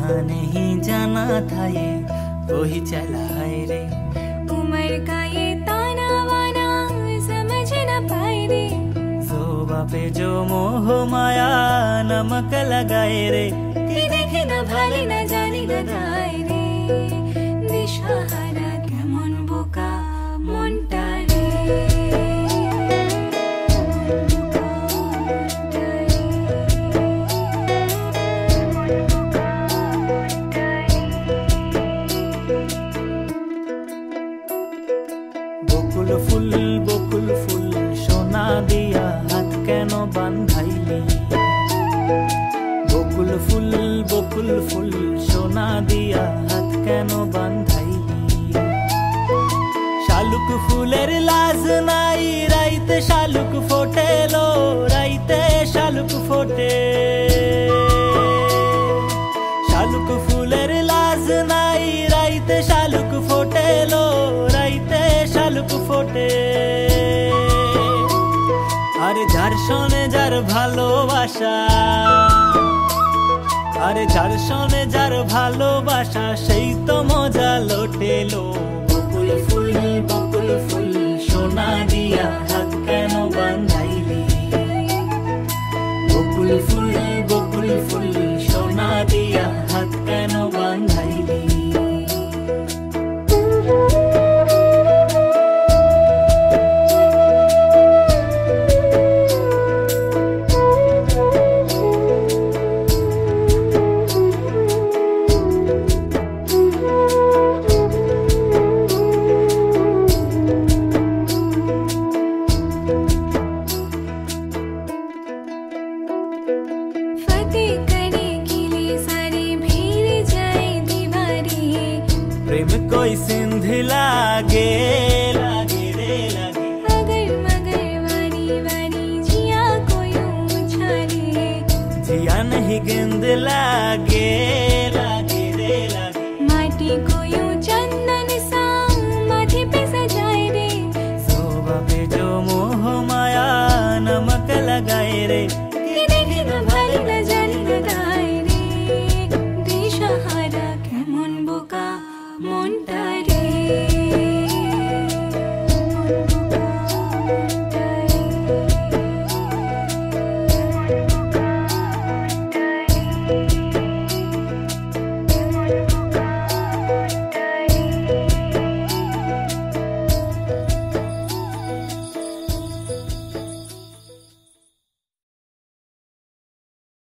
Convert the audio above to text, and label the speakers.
Speaker 1: यहाँ नहीं जाना था ये वही चला है रे।
Speaker 2: उम्र का ये ताना वाना समझ न पाए रे।
Speaker 1: जोबा पे जो मोह माया नमक लगाए रे।
Speaker 2: कि देखे न भाले न जाने न दाए रे। दिशाहारा केमन बोका मनटा रे।
Speaker 1: বকুল ফুল সোনা দিয়া হাত কেন বান্ধাইলি। বকুল ফুল সোনা দিয়া হাত কেন বান্ধাইলি। শালুক ফুলের লাজ নাই রাইতে শালুক ফোটেলো রাইতে শালুক ফোটে। শালুক ফুলের লাজ নাই রাইতে শালুক ফোটেলো রাইতে শালুক ফোটে। আরে যার শোনে যার ভালোবাসা, আরে যার শোনে যার ভালোবাসা সেই তো মজা লোটেলো। বকুল ফুল সোনা দিয়া হাত কেন বান্ধাইলি। বকুল ফুল সোনা দিয়া হাত কেন বান্ধাইলি। प्रेम कोई सिंध लागे लागे रे लागे।
Speaker 2: अगर मगर वारी वारी जिया कोई उछाले।
Speaker 1: जिया नहीं गेंद लागे।